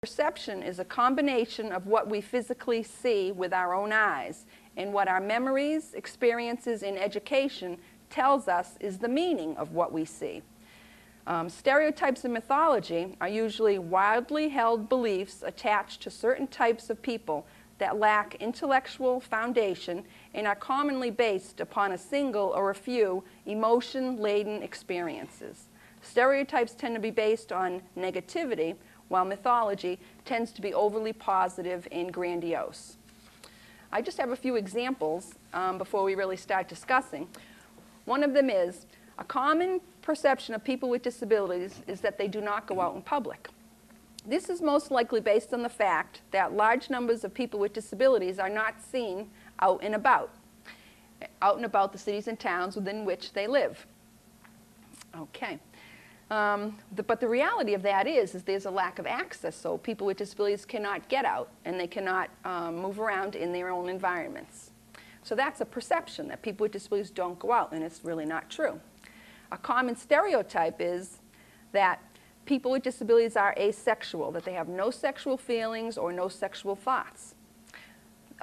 Perception is a combination of what we physically see with our own eyes and what our memories, experiences, and education tells us is the meaning of what we see. Stereotypes in mythology are usually wildly held beliefs attached to certain types of people that lack intellectual foundation and are commonly based upon a single or a few emotion-laden experiences. Stereotypes tend to be based on negativity, while mythology tends to be overly positive and grandiose. I just have a few examples before we really start discussing. One of them is, a common perception of people with disabilities is that they do not go out in public. This is most likely based on the fact that large numbers of people with disabilities are not seen out and about the cities and towns within which they live. Okay. But the reality of that is there's a lack of access, so people with disabilities cannot get out and they cannot move around in their own environments. So that's a perception that people with disabilities don't go out, and it's really not true. A common stereotype is that people with disabilities are asexual, that they have no sexual feelings or no sexual thoughts.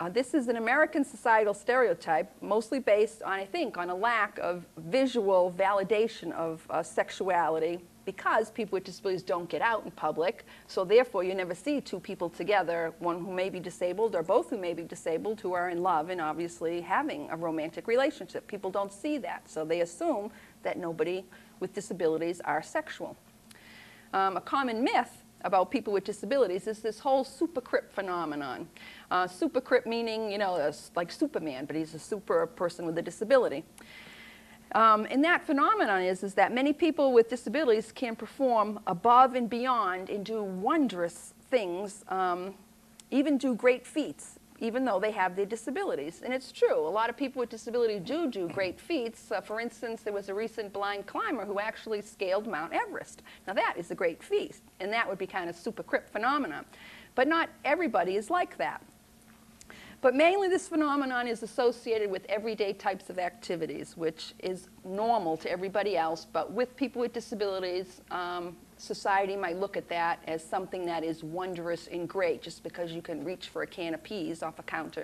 This is an American societal stereotype, mostly based on, I think, on a lack of visual validation of sexuality, because people with disabilities don't get out in public, so therefore you never see two people together, one who may be disabled or both who may be disabled, who are in love and obviously having a romantic relationship. People don't see that, so they assume that nobody with disabilities are sexual. A common myth about people with disabilities is this whole supercrip phenomenon. Supercrip meaning, you know, like Superman, but he's a super person with a disability. And that phenomenon is that many people with disabilities can perform above and beyond and do wondrous things, even do great feats, even though they have their disabilities. And it's true, a lot of people with disabilities do great feats. For instance, there was a recent blind climber who actually scaled Mount Everest. Now that is a great feat, and that would be kind of supercrip phenomenon. But not everybody is like that. But mainly this phenomenon is associated with everyday types of activities, which is normal to everybody else, but with people with disabilities, society might look at that as something that is wondrous and great, just because you can reach for a can of peas off a counter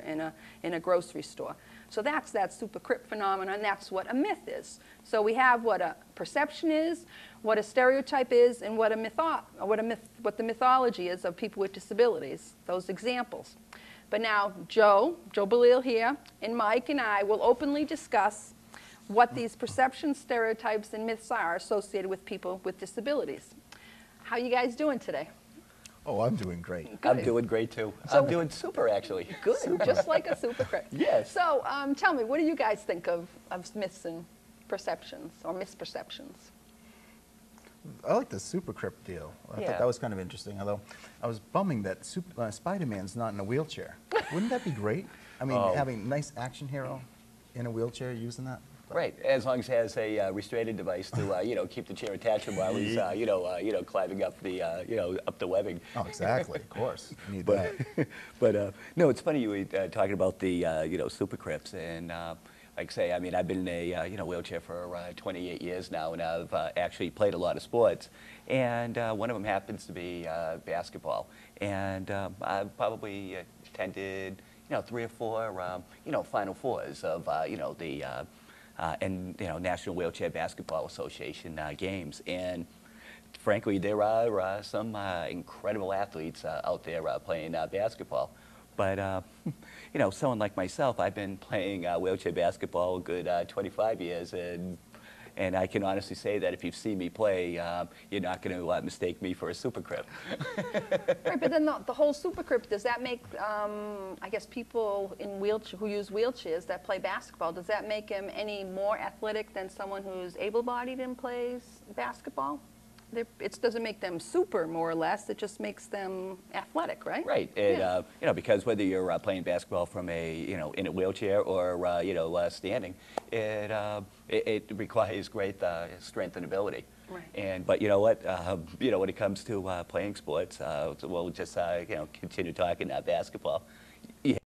in a grocery store. So that's that supercrip phenomenon, that's what a myth is. So we have what a perception is, what a stereotype is, and what the mythology is of people with disabilities, those examples. But now Joe Bellil here, and Mike and I will openly discuss what these perceptions, stereotypes, and myths are associated with people with disabilities. How you guys doing today? Oh, I'm doing great. Good. I'm doing great too. So, I'm doing super, actually. Good, super. Just like a supercrip. Yes. So tell me, what do you guys think of myths and perceptions, or misperceptions? I like the supercrip deal. I thought that was kind of interesting, although I was bumming that Spider-Man's not in a wheelchair. Wouldn't that be great? I mean, having a nice action hero in a wheelchair using that. Right, as long as he has a restraining device to, you know, keep the chair attached while he's, you know, climbing up the, up the webbing. Oh, exactly, of course. You need that. But no, it's funny you were talking about the, you know, supercrips, and like I say, I mean, I've been in a you know, wheelchair for 28 years now, and I've actually played a lot of sports, and one of them happens to be basketball, and I've probably attended, you know, 3 or 4, you know, Final Fours of, you know, the and you know, National Wheelchair Basketball Association games, and frankly, there are some incredible athletes out there playing basketball. But, you know, someone like myself, I've been playing wheelchair basketball a good 25 years, and I can honestly say that if you've seen me play, you're not going to mistake me for a supercrip. Right, but then the whole supercrip, does that make, I guess, people in who use wheelchairs that play basketball, does that make them any more athletic than someone who's able-bodied and plays basketball? It doesn't make them super, more or less. It just makes them athletic, right? Right. And, you know, because whether you're playing basketball from a, you know, in a wheelchair or, you know, standing, it requires great strength and ability. Right. But you know what? You know, when it comes to playing sports, we'll just, you know, continue talking basketball.